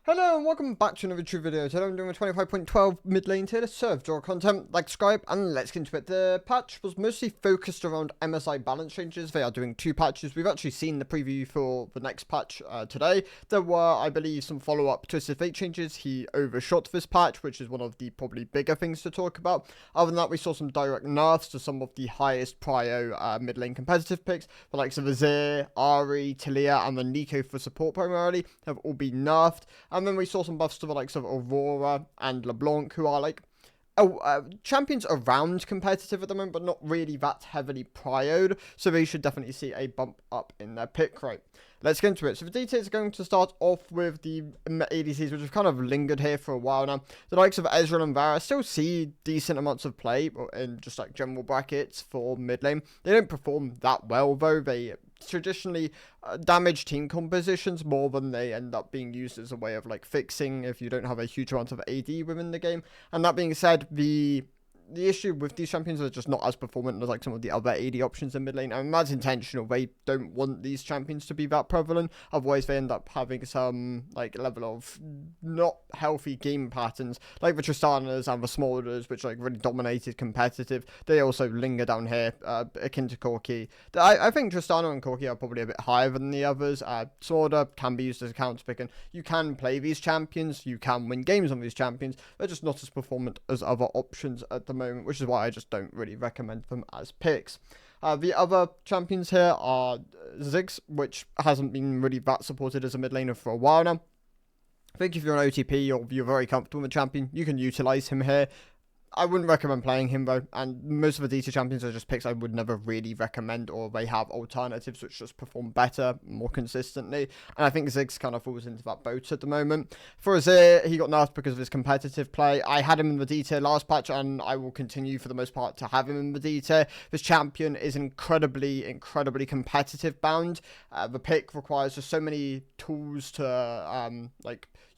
Hello and welcome back to another true video. Today I'm doing a 25.12 mid-lane tier list. So, draw content, like, subscribe, and let's get into it. The patch was mostly focused around MSI balance changes. They are doing two patches. We've actually seen the preview for the next patch today. There were, I believe, some follow-up Twisted Fate changes. He overshot this patch, which is one of the probably bigger things to talk about. Other than that, we saw some direct nerfs to some of the highest prio mid-lane competitive picks. The likes of Azir, Ari, Talia, and the Nico for support primarily have all been nerfed. And then we saw some buffs to the likes of Aurora and LeBlanc, who are like champions around competitive at the moment, but not really that heavily prioed. So they should definitely see a bump up in their pick rate. Let's get into it. So the details are going to start off with the ADCs, which have kind of lingered here for a while now. The likes of Ezreal and Vara still see decent amounts of play in just like general brackets for mid lane. They don't perform that well though. They traditionally damage team compositions more than they end up being used as a way of like fixing if you don't have a huge amount of AD within the game. And that being said, the issue with these champions are just not as performant as like some of the other AD options in mid lane. I mean, that's intentional. They don't want these champions to be that prevalent. Otherwise, they end up having some like level of not healthy game patterns, like the Tristanas and the Smolders, which like really dominated competitive. They also linger down here, akin to Corki. I think Tristana and Corki are probably a bit higher than the others. Smolder can be used as a counter pick, and you can play these champions. You can win games on these champions. They're just not as performant as other options at the moment, which is why I just don't really recommend them as picks. The other champions here are Ziggs, which hasn't been really that supported as a mid laner for a while now. I think if you're an OTP or you're very comfortable with a champion, you can utilize him here. I wouldn't recommend playing him though, and most of the DT champions are just picks I would never really recommend, or they have alternatives which just perform better, more consistently, and I think Ziggs kind of falls into that boat at the moment. For Azir, he got nerfed because of his competitive play. I had him in the D tier last patch, and I will continue for the most part to have him in the D tier. This champion is incredibly competitive bound. The pick requires just so many tools to,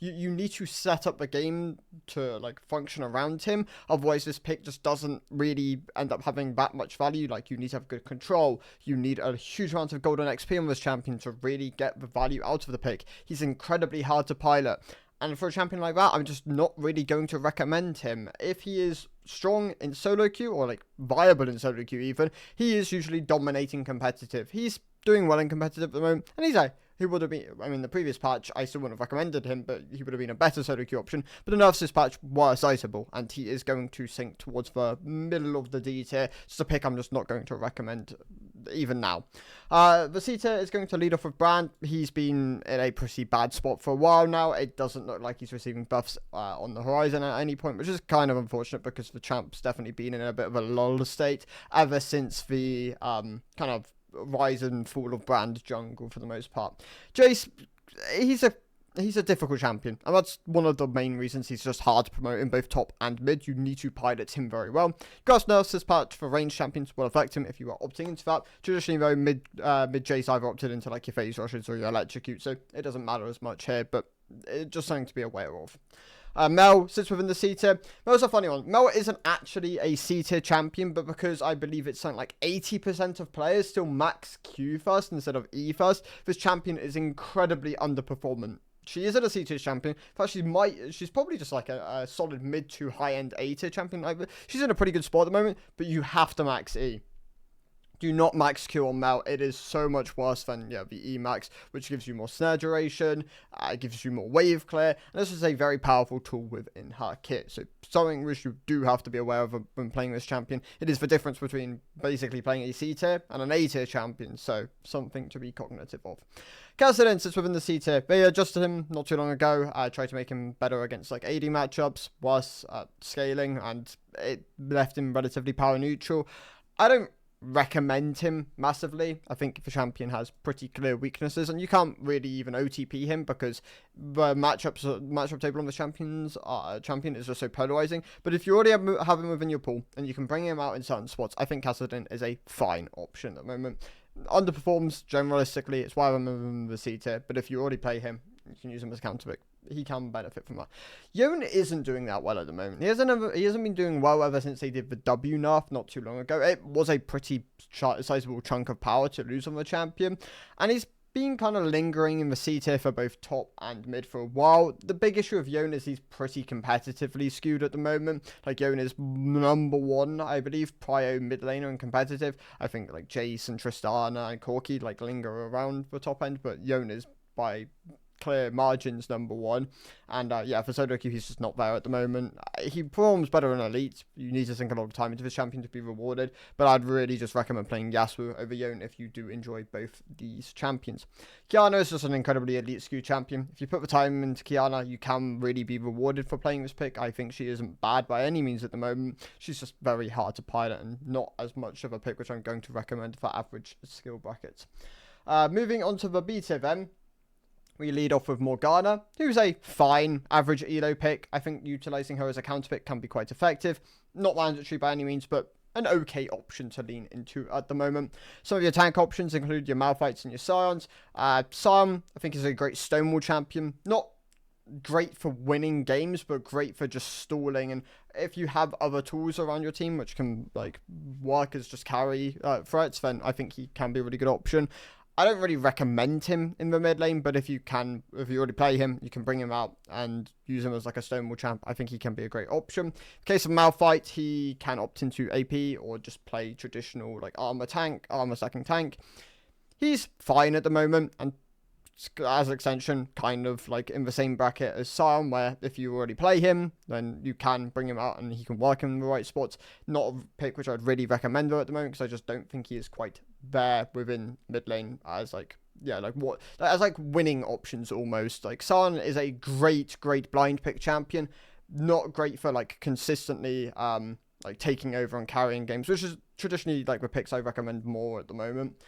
you need to set up the game to like function around him. Otherwise, this pick just doesn't really end up having that much value. Like, you need to have good control. You need a huge amount of golden XP on this champion to really get the value out of the pick. He's incredibly hard to pilot. And for a champion like that, I'm just not really going to recommend him. If he is strong in solo queue, or like viable in solo queue even, he is usually dominating competitive. He's doing well in competitive at the moment, and he would have been, I mean, the previous patch, I still wouldn't have recommended him, but he would have been a better solo queue option. But the nerfs this patch were sizable, and he is going to sink towards the middle of the D tier. It's a pick I'm just not going to recommend even now. The C tier is going to lead off with Brand. He's been in a pretty bad spot for a while now. It doesn't look like he's receiving buffs on the horizon at any point, which is kind of unfortunate because the champ's definitely been in a bit of a lull state ever since the kind of rise and fall of Brand jungle for the most part. Jace, he's a difficult champion, and that's one of the main reasons he's just hard to promote in both top and mid. You need to pilot him very well. Grass nerfs this patch for range champions will affect him if you are opting into that. Traditionally though, mid Jace either opted into like your phase rushes or your electrocute, so it doesn't matter as much here, but it's just something to be aware of. Mel sits within the C tier. Mel's a funny one. Mel isn't actually a C tier champion, but because I believe it's something like 80% of players still max Q first instead of E first, this champion is incredibly underperformant. She isn't a C tier champion. In fact, she's probably just like a solid mid to high end A tier champion. She's in a pretty good spot at the moment, but you have to max E. Do not max Q on Mel. It is so much worse than the E max, which gives you more snare duration, gives you more wave clear, and this is a very powerful tool within her kit. So something which you do have to be aware of when playing this champion. It is the difference between basically playing a C tier and an A tier champion, so something to be cognitive of. Kassadin sits within the C tier. They adjusted him not too long ago. Tried to make him better against like AD matchups, worse scaling, and it left him relatively power neutral. I don't recommend him massively. I think the champion has pretty clear weaknesses, and you can't really even OTP him because the matchup table on the champion is just so polarizing. But if you already have him within your pool and you can bring him out in certain spots, I think Kassadin is a fine option at the moment. Underperforms generalistically, it's why I'm in the C tier, but if you already play him, you can use him as a counter pick. He can benefit from that. Yone isn't doing that well at the moment. He hasn't been doing well ever since they did the W nerf not too long ago. It was a pretty sizable chunk of power to lose on the champion, and he's been kind of lingering in the C tier for both top and mid for a while. The big issue of Yone is he's pretty competitively skewed at the moment. Like, Yone is number 1, I believe, prio mid laner and competitive. I think like Jace and Tristana and Corki like linger around the top end, but Yone is by clear margins number 1. And yeah, for solo queue, he's just not there at the moment. He performs better in Elite. You need to sink a lot of time into this champion to be rewarded, but I'd really just recommend playing Yasuo over Yone if you do enjoy both these champions. Kiana is just an incredibly elite skew champion. If you put the time into Kiana, you can really be rewarded for playing this pick. I think she isn't bad by any means at the moment. She's just very hard to pilot and not as much of a pick, which I'm going to recommend for average skill brackets. Moving on to the B tier then. We lead off with Morgana, who's a fine average elo pick. I think utilizing her as a counter pick can be quite effective. Not mandatory by any means, but an okay option to lean into at the moment. Some of your tank options include your Malphites and your Scions. Sion, I think, is a great Stonewall champion. Not great for winning games, but great for just stalling. And if you have other tools around your team which can like work as just carry threats, then I think he can be a really good option. I don't really recommend him in the mid lane, but if you already play him, you can bring him out and use him as like a Stonewall champ. I think he can be a great option. In case of Malphite, he can opt into AP or just play traditional like armor stacking tank. He's fine at the moment, and as an extension, kind of like in the same bracket as Sion, where if you already play him, then you can bring him out and he can work in the right spots. Not a pick which I'd really recommend though at the moment, because I just don't think he is quite there within mid lane as like, yeah, like what, as like winning options almost. Like, Sion is a great blind pick champion, not great for like consistently like taking over and carrying games, which is traditionally like the picks I recommend more at the moment.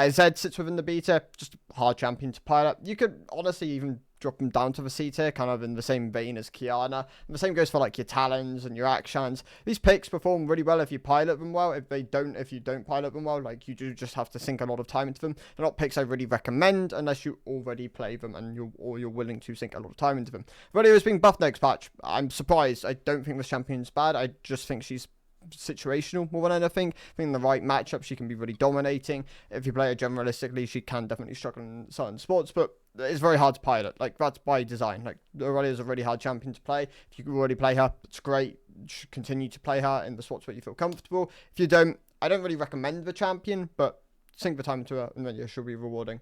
Zed sits within the B tier, just a hard champion to pilot. You could honestly even drop him down to the C tier, kind of in the same vein as Kiana. And the same goes for like your Talons and your Akshans. These picks perform really well if you pilot them well. If you don't pilot them well, like, you do just have to sink a lot of time into them. They're not picks I really recommend unless you already play them and you're willing to sink a lot of time into them. Valio is being buffed next patch. I'm surprised. I don't think this champion's bad. I just think she's situational more than anything. I think in the right matchup she can be really dominating. If you play her generalistically, she can definitely struggle in certain spots, but it's very hard to pilot. Like, that's by design. Like, Aurelia is a really hard champion to play. If you can already play her, it's great. You should continue to play her in the spots where you feel comfortable. If you don't, I don't really recommend the champion, but sink the time into her, and then yeah, she'll be rewarding.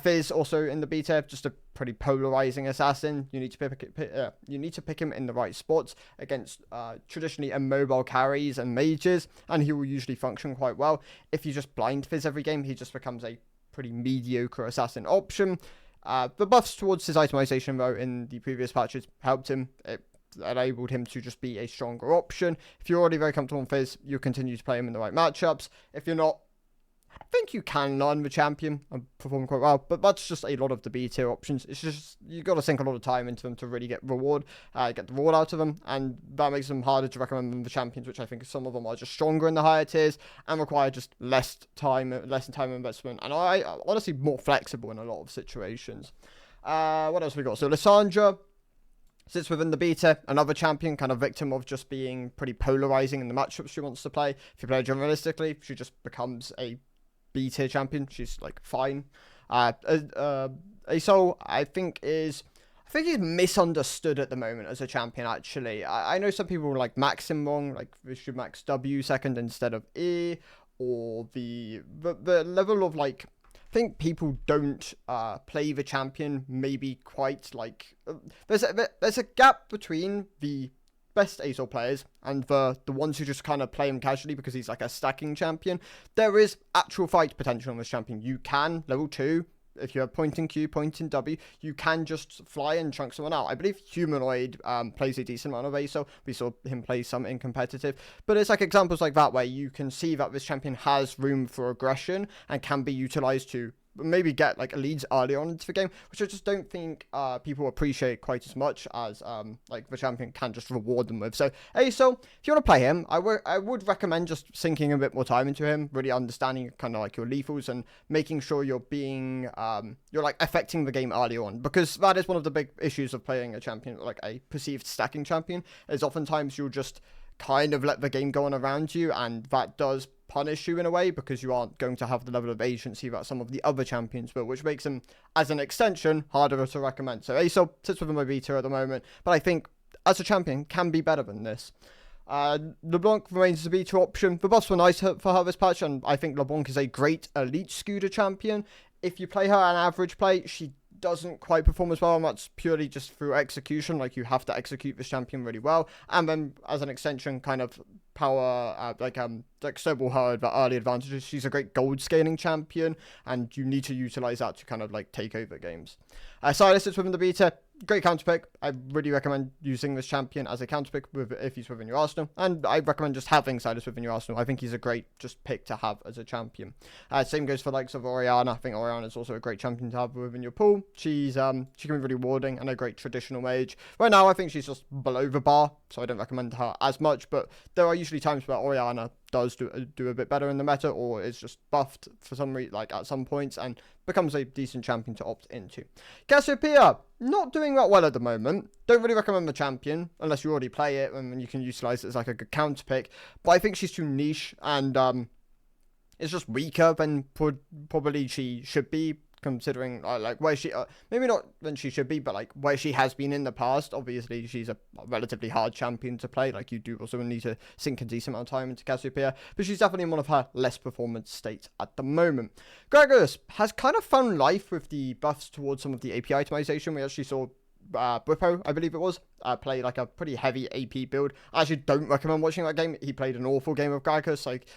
Fizz also in the B tier, just a pretty polarizing assassin. You need to pick him in the right spots against traditionally immobile carries and mages, and he will usually function quite well. If you just blind Fizz every game, he just becomes a pretty mediocre assassin option. The buffs towards his itemization though in the previous patches helped him. It enabled him to just be a stronger option. If you're already very comfortable in Fizz, you'll continue to play him in the right matchups. If you're not, I think you can learn the champion and perform quite well, but that's just a lot of the B tier options. It's just, you got to sink a lot of time into them to really get the reward out of them, and that makes them harder to recommend than the champions, which I think some of them are just stronger in the higher tiers and require just less time investment, and I honestly more flexible in a lot of situations. What else we got? So Lissandra sits within the B tier, another champion, kind of victim of just being pretty polarizing in the matchups she wants to play. If you play generalistically, she just becomes a B tier champion. She's like fine. Asol, I think he's misunderstood at the moment as a champion. Actually, I know some people like max him wrong, like they should max W second instead of E, or the level of like, I think people don't play the champion maybe quite like there's a gap between the best Asol players and the ones who just kind of play him casually because he's like a stacking champion. There is actual fight potential on this champion. You can, level 2, if you have point in Q, point in W, you can just fly and chunk someone out. I believe Humanoid plays a decent amount of Asol. We saw him play some in competitive. But it's like examples like that where you can see that this champion has room for aggression and can be utilized to maybe get like leads early on into the game, which I just don't think people appreciate quite as much as like the champion can just reward them with. So Asol, if you want to play him, I would recommend just sinking a bit more time into him, really understanding kind of like your lethals and making sure you're being you're like affecting the game early on, because that is one of the big issues of playing a champion like a perceived stacking champion, is oftentimes you'll just kind of let the game go on around you, and that does punish you in a way, because you aren't going to have the level of agency that some of the other champions will, which makes him, as an extension, harder to recommend. So Aesop sits within my beta at the moment, but I think as a champion can be better than this. LeBlanc remains the beta option. The buffs were nice for her this patch, and I think LeBlanc is a great elite Scooter champion. If you play her an average play, she doesn't quite perform as well, and that's purely just through execution. Like, you have to execute this champion really well, and then as an extension, kind of power, like snowball her the early advantages. She's a great gold scaling champion, and you need to utilize that to kind of like take over games. Silas is within the beta. Great counter pick. I really recommend using this champion as a counter pick if he's within your arsenal, and I recommend just having Silas within your arsenal. I think he's a great just pick to have as a champion. Same goes for likes of Orianna. I think Orianna is also a great champion to have within your pool. She can be really rewarding and a great traditional mage. Right now, I think she's just below the bar, so I don't recommend her as much, but there are usually times where Orianna does do a bit better in the meta, or is just buffed for some reason, like at some points, and becomes a decent champion to opt into. Cassiopeia, not doing that well at the moment. Don't really recommend the champion unless you already play it, and you can utilize it as like a good counter pick. But I think she's too niche, and it's just weaker than probably she should be, considering like where she maybe not than she should be, but like where she has been in the past. Obviously, she's a relatively hard champion to play. Like, you do also need to sink a decent amount of time into Cassiopeia, but she's definitely in one of her less performance states at the moment. Gragas has kind of found life with the buffs towards some of the AP itemization. We actually saw Bwipo, I believe it was, play like a pretty heavy AP build. I actually don't recommend watching that game. He played an awful game of Gragas. Like,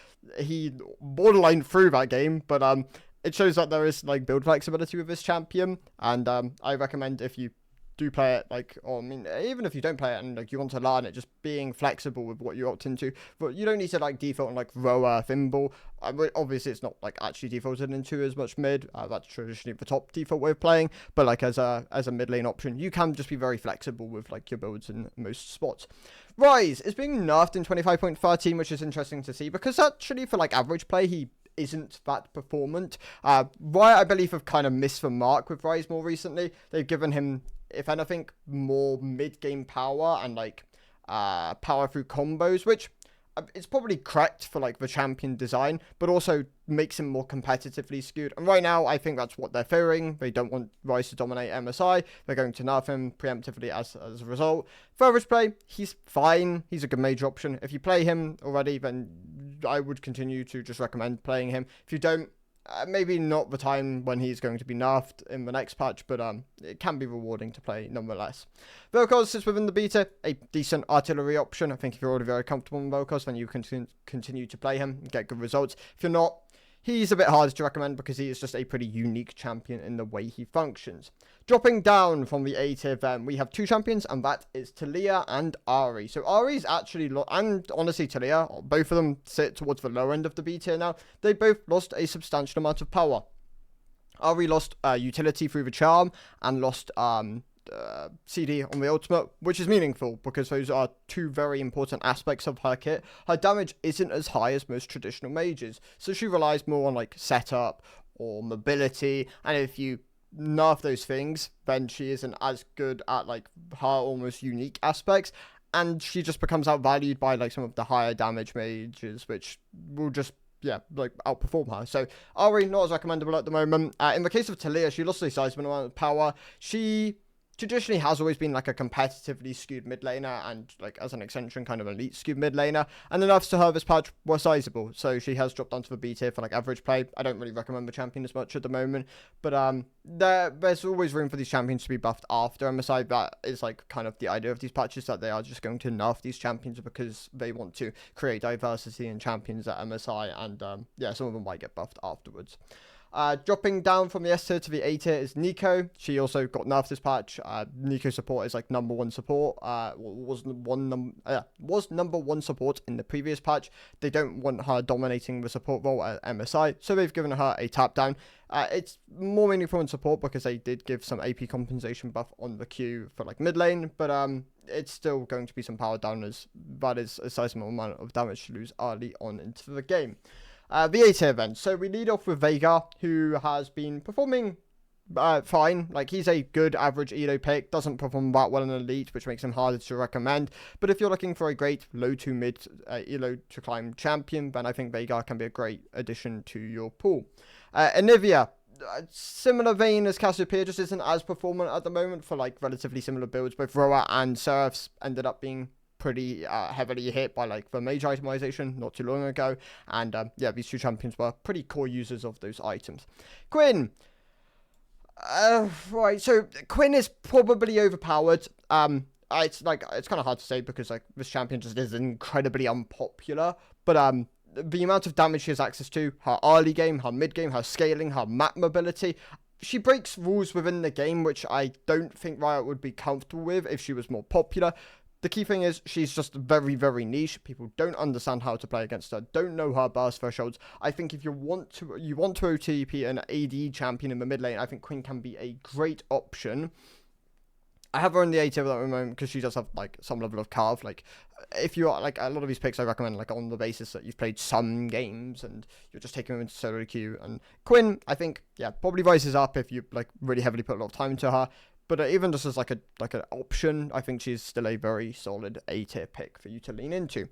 he borderline through that game, but it shows that there is like build flexibility with this champion, and I recommend, if you do play it, like, or I mean, even if you don't play it and like you want to learn it, just being flexible with what you opt into. But you don't need to like default on like Roa, Thimble. Obviously, it's not like actually defaulted into as much mid. That's traditionally the top default way of playing. But like as a mid lane option, you can just be very flexible with like your builds in most spots. Rise is being nerfed in 25.13, which is interesting to see, because actually for like average play, he isn't that performant. Riot, I believe, have kind of missed the mark with Rise more recently. They've given him, if anything, more mid-game power and like power through combos, which it's probably correct for like the champion design, but also makes him more competitively skewed. And right now, I think that's what they're fearing. They don't want Rise to dominate MSI. They're going to nerf him preemptively as a result. For average play, he's fine. He's a good mage option. If you play him already, then I would continue to just recommend playing him. If you don't, maybe not the time when he's going to be nerfed in the next patch, but it can be rewarding to play nonetheless. Vel'Koz sits within the beta, a decent artillery option. I think if you're already very comfortable in Vel'Koz, then you can continue to play him and get good results. If you're not, he's a bit harder to recommend because he is just a pretty unique champion in the way he functions. Dropping down from the A tier, then we have two champions, and that is Taliyah and Ahri. So Ahri's actually, and honestly Taliyah, both of them sit towards the lower end of the B tier now. They both lost a substantial amount of power. Ahri lost utility through the charm and lost CD on the ultimate, which is meaningful because those are two very important aspects of her kit. Her damage isn't as high as most traditional mages, so she relies more on like setup or mobility, and if you nerf those things, then she isn't as good at like her almost unique aspects, and she just becomes outvalued by like some of the higher damage mages, which will just like outperform her. So Ahri not as recommendable at the moment. In the case of Taliyah, she lost a sizable amount of power. She traditionally has always been like a competitively skewed mid laner, and like as an extension kind of elite skewed mid laner, and the nerfs to her this patch were sizable, so she has dropped onto the B tier for like average play. I don't really recommend the champion as much at the moment, but there's always room for these champions to be buffed after MSI. That is like kind of the idea of these patches, that they are just going to nerf these champions because they want to create diversity in champions at MSI, and some of them might get buffed afterwards. Dropping down from the S tier to the A tier is Neeko. She also got nerfed this patch. Neeko support is like number one support. Was number one support in the previous patch. They don't want her dominating the support role at MSI, so they've given her a tap down. It's more meaningful in support because they did give some AP compensation buff on the Q for like mid lane, but it's still going to be some power down, as that is a sizable amount of damage to lose early on into the game. The A tier then. So we lead off with Veigar, who has been performing fine. Like, he's a good average elo pick, doesn't perform that well in Elite, which makes him harder to recommend. But if you're looking for a great low to mid elo to climb champion, then I think Veigar can be a great addition to your pool. Anivia, similar vein as Cassiopeia, just isn't as performant at the moment for like relatively similar builds. Both Roa and Seraphs ended up being pretty heavily hit by like the mage itemization not too long ago, and yeah, these two champions were pretty core users of those items. Quinn, right, so Quinn is probably overpowered. It's kind of hard to say because like this champion just is incredibly unpopular, but the amount of damage she has access to, her early game, her mid game, her scaling, her map mobility, she breaks rules within the game, which I don't think Riot would be comfortable with if she was more popular. The key thing is she's just very, very niche. People don't understand how to play against her, don't know her burst thresholds. I think if you want to OTP an AD champion in the mid lane, I think Quinn can be a great option. I have her in the A tier at the moment because she does have like some level of carve. Like, if you are like a lot of these picks, I recommend like on the basis that you've played some games and you're just taking them into solo queue. And Quinn, I think, yeah, probably rises up if you like really heavily put a lot of time into her. But even just as like an option, I think she's still a very solid A tier pick for you to lean into.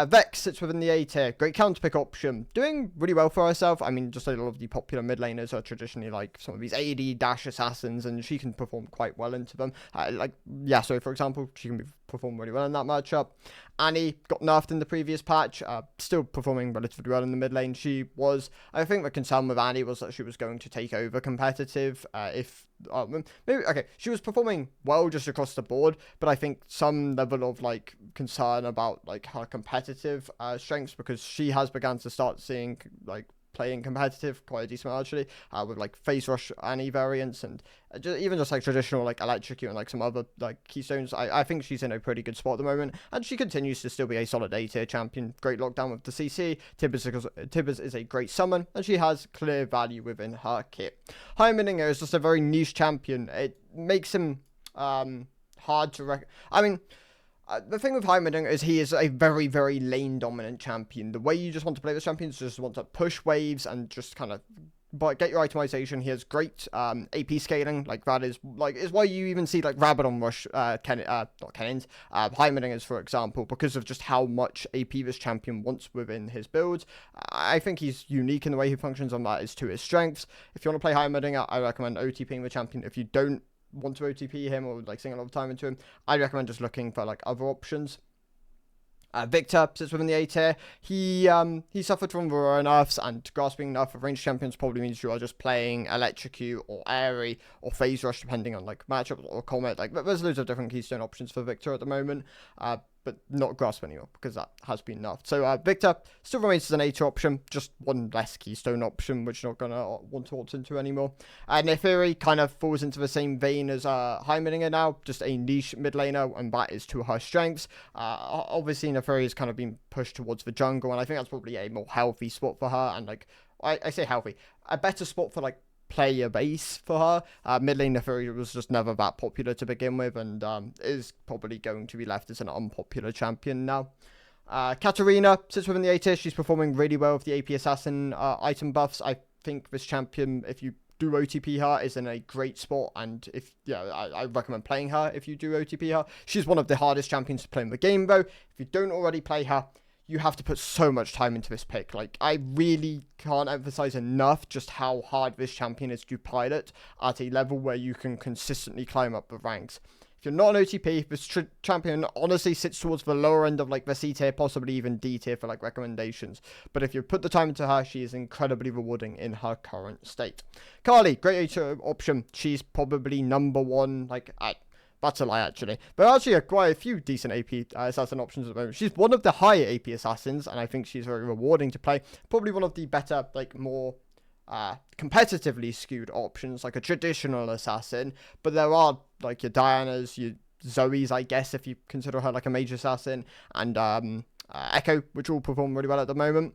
Vex sits within the A tier, great counter pick option, doing really well for herself. I mean, just a lot of the popular mid laners are traditionally like some of these AD dash assassins, and she can perform quite well into them. Like Yasuo, for example, she can perform really well in that matchup. Annie got nerfed in the previous patch, still performing relatively well in the mid lane. I think the concern with Annie was that she was going to take over competitive she was performing well just across the board, but I think some level of like concern about like her competitive strengths, because she has begun to start seeing like playing competitive quite a decent amount actually, with like phase rush Annie variants and even just like traditional like electrocute and like some other like keystones. I think she's in a pretty good spot at the moment, and she continues to still be a solid A tier champion. Great lockdown with the CC. Tibbers is a great summon, and she has clear value within her kit. Heimerdinger is just a very niche champion. It makes him hard to the thing with Heimerdinger is he is a very, very lane dominant champion. The way you just want to play this champion is just want to push waves and just kind of get your itemization. He has great AP scaling. Like that is why you even see like Rabadon rush Heimerdinger's, for example, because of just how much AP this champion wants within his builds. I think he's unique in the way he functions, and that is to his strengths. If you want to play Heimerdinger, I recommend OTPing the champion. If you don't want to OTP him or like sink a lot of time into him, I'd recommend just looking for like other options. Victor sits within the A tier. He suffered from Aurora nerfs, and grasping nerf of ranged champions probably means you are just playing Electrocute or Airy or Phase Rush depending on like matchups, or Comet. Like there's loads of different keystone options for Victor at the moment, but not Grasp anymore because that has been nerfed. So Victor still remains as an A tier option, just one less keystone option, which you're not gonna want to opt into anymore. Neferi kind of falls into the same vein as Heimerdinger now, just a niche mid laner, and that is to her strengths. Obviously Neferi has kind of been pushed towards the jungle, and I think that's probably a more healthy spot for her, and like I say healthy, a better spot for like player base for her. Mid lane Neferi was just never that popular to begin with, and is probably going to be left as an unpopular champion now. Katarina sits within the A tier. She's performing really well with the AP Assassin item buffs. I think this champion, if you do OTP her, is in a great spot, and I recommend playing her if you do OTP her. She's one of the hardest champions to play in the game though. If you don't already play her, you have to put so much time into this pick. Like, I really can't emphasize enough just how hard this champion is to pilot at a level where you can consistently climb up the ranks. If you're not an OTP, this champion honestly sits towards the lower end of like the C tier, possibly even D tier for like recommendations. But if you put the time into her, she is incredibly rewarding in her current state. Carly, great A tier option. She's probably number one. That's a lie, actually. But actually, quite a few decent AP assassin options at the moment. She's one of the higher AP assassins, and I think she's very rewarding to play. Probably one of the better, like, more competitively skewed options, like a traditional assassin. But there are, like, your Dianas, your Zoes, I guess, if you consider her, like, a major assassin, and Echo, which all perform really well at the moment.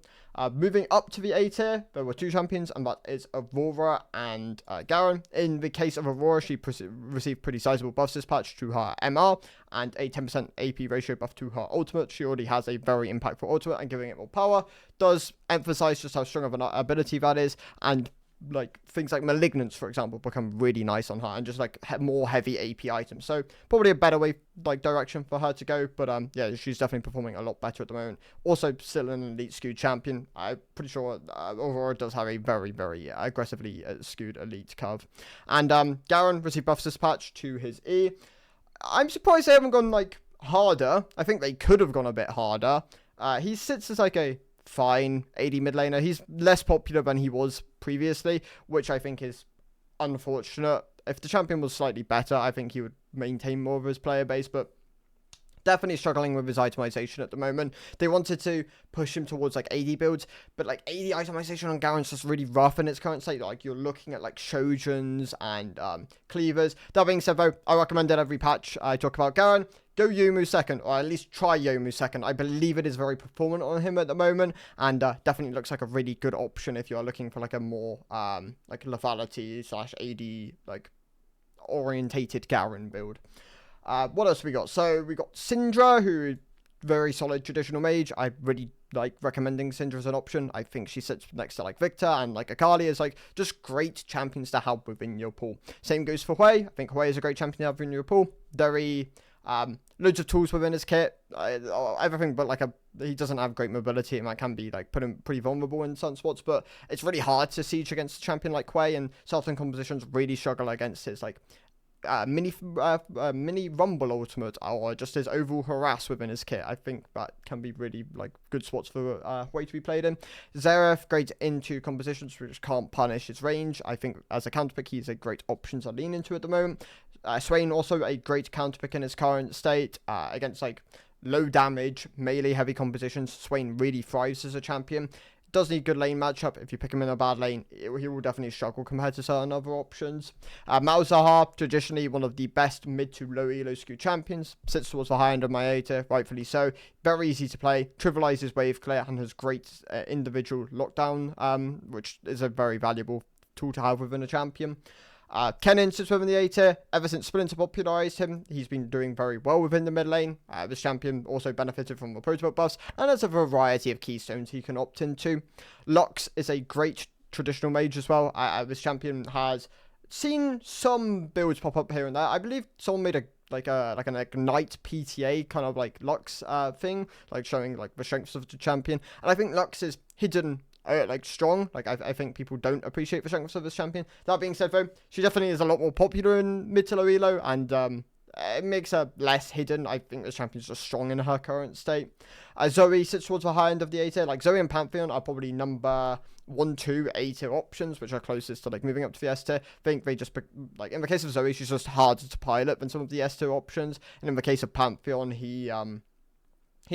Moving up to the A tier, there were two champions, and that is Aurora and Garen. In the case of Aurora, she received pretty sizable buffs this patch to her MR, and a 10% AP ratio buff to her ultimate. She already has a very impactful ultimate, and giving it more power does emphasize just how strong of an ability that is, and like things like Malignance, for example, become really nice on her, and just like more heavy AP items. So probably a better way, like, direction for her to go. But yeah, she's definitely performing a lot better at the moment. Also, still an elite skewed champion. I'm pretty sure Aurora does have a very, very aggressively skewed elite curve. And Garen received buffs this patch to his E. I'm surprised they haven't gone like harder. I think they could have gone a bit harder. He sits as like a fine AD mid laner. He's less popular than he was previously, which I think is unfortunate. If the champion was slightly better, I think he would maintain more of his player base, but definitely struggling with his itemization at the moment. They wanted to push him towards like AD builds, but like AD itemization on Garen's just really rough in its current state. Like, you're looking at like Shojuns and Cleavers. That being said though, I recommend that every patch I talk about Garen, go Yomu second, or at least try Yomu second. I believe it is very performant on him at the moment, and definitely looks like a really good option if you're looking for like a more like lethality / AD like orientated Garen build. What else we got? So we got Syndra, who is very solid traditional mage. I really like recommending Syndra as an option. I think she sits next to like Victor and like Akali as like just great champions to have within your pool. Same goes for Hui. I think Hui is a great champion to have in your pool. Very loads of tools within his kit. Everything but like he doesn't have great mobility, and that can be like put him pretty vulnerable in some spots. But it's really hard to siege against a champion like Hui, and certain compositions really struggle against his like mini rumble ultimate, or just his overall harass within his kit. I think that can be really like good spots for way to be played in. Xerath, great into compositions which can't punish his range. I think as a counterpick he's a great option to lean into at the moment. Swain also a great counterpick in his current state against like low damage melee heavy compositions. Swain really thrives as a champion. Does need good lane matchup. If you pick him in a bad lane, he will definitely struggle compared to certain other options. Malzahar, traditionally one of the best mid to low elo skew champions, sits towards the high end of my A tier, rightfully so. Very easy to play, trivializes wave clear, and has great individual lockdown, which is a very valuable tool to have within a champion. Kennen sits within the A tier. Ever since Splinter popularized him, he's been doing very well within the mid lane. This champion also benefited from the protobot buffs, and there's a variety of keystones he can opt into. Lux is a great traditional mage as well. This champion has seen some builds pop up here and there. I believe someone made an Ignite PTA kind of like Lux thing, like showing like the strengths of the champion, and I think Lux is hidden like strong. Like I think people don't appreciate the strengths of this champion. That being said though, she definitely is a lot more popular in mid to low elo, and it makes her less hidden. I think this champion's just strong in her current state. Zoe sits towards the high end of the A tier. Like Zoe and Pantheon are probably number 1, 2 A tier options, which are closest to like moving up to the S tier. I think they just like in the case of Zoe, she's just harder to pilot than some of the S tier options, and in the case of Pantheon, he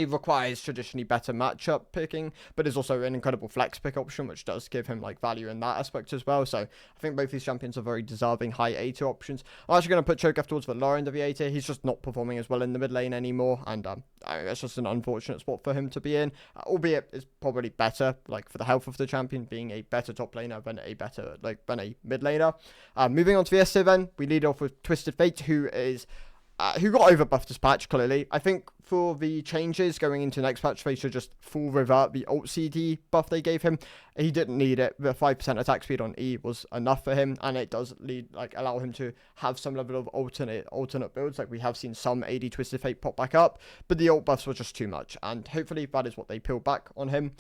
requires traditionally better matchup picking, but is also an incredible flex pick option, which does give him like value in that aspect as well. So I think both these champions are very deserving high A tier options. I'm actually going to put Cho'Gath towards the lower end of the A tier. He's just not performing as well in the mid lane anymore, and it's just an unfortunate spot for him to be in. Albeit it's probably better, like for the health of the champion, being a better top laner than a mid laner. Moving on to the S tier, then we lead off with Twisted Fate, who got overbuffed this patch, clearly. I think for the changes going into next patch, they should just full revert the alt CD buff they gave him. He didn't need it. The 5% attack speed on E was enough for him, and it does allow him to have some level of alternate builds. Like we have seen some AD Twisted Fate pop back up, but the alt buffs were just too much, and hopefully that is what they peel back on him.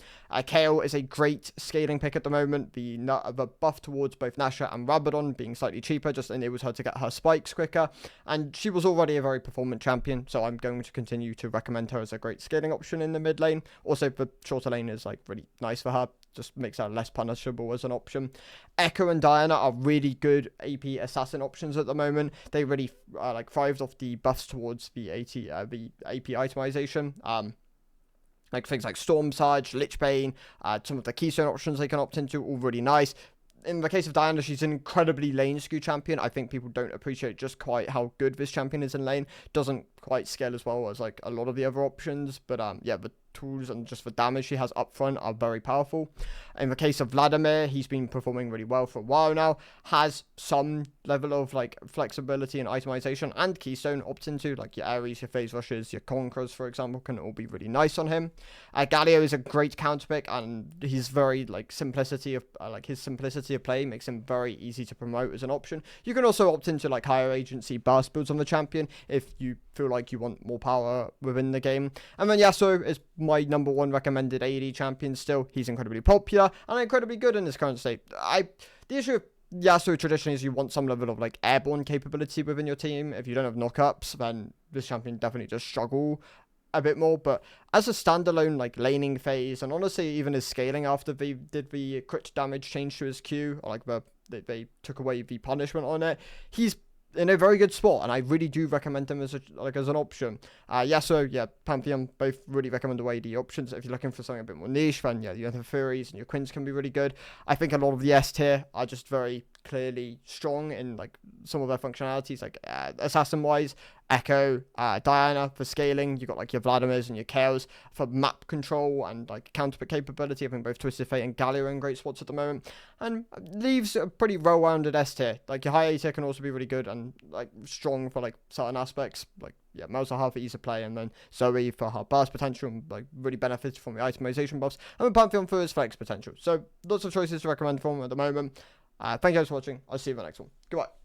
Kayle is a great scaling pick at the moment. The buff towards both Nasha and Rabadon being slightly cheaper just enables her to get her spikes quicker, and she was already a very performant champion, so I'm going to continue to recommend her as a great scaling option in the mid lane. Also, the shorter lane is like really nice for her. Just makes her less punishable as an option. Echo and Diana are really good AP assassin options at the moment. They really thrived off the buffs towards the AP itemization. Like things like Storm Surge, Lichbane, some of the keystone options they can opt into, all really nice. In the case of Diana, she's an incredibly lane skew champion. I think people don't appreciate just quite how good this champion is in lane. Doesn't quite scale as well as like a lot of the other options, but yeah, the tools and just the damage he has up front are very powerful. In the case of Vladimir, he's been performing really well for a while now, has some level of like flexibility and itemization, and Keystone opt into like your Ares, your phase rushes, your Conquerors, for example, can all be really nice on him. Galio is a great counter pick, and he's very like his simplicity of play makes him very easy to promote as an option. You can also opt into like higher agency burst builds on the champion if you feel like you want more power within the game. And then Yasuo is my number one recommended AD champion still. He's incredibly popular and incredibly good in his current state. The issue with Yasuo traditionally is you want some level of like airborne capability within your team. If you don't have knockups, then this champion definitely does struggle a bit more. But as a standalone like laning phase, and honestly even his scaling after they did the crit damage change to his Q, or like they took away the punishment on it, he's in a very good spot, and I really do recommend him as an option. Yasuo, yeah, Pantheon, both really recommend away the options. If you're looking for something a bit more niche, then yeah, your Furies and your Quins can be really good. I think a lot of the S tier are just very clearly strong in like some of their functionalities, like assassin wise. Echo, Diana for scaling. You got like your Vladimirs and your Chaos for map control and like counterpick capability. I think both Twisted Fate and Galio are in great spots at the moment, and leaves a pretty well-rounded S tier. Like your high A tier can also be really good and like strong for like certain aspects. Like yeah, Malzahar for ease of play, and then Zoe for her burst potential and like really benefits from the itemization buffs, and then Pantheon for his flex potential. So lots of choices to recommend from at the moment. Thank you guys for watching. I'll see you in the next one. Goodbye.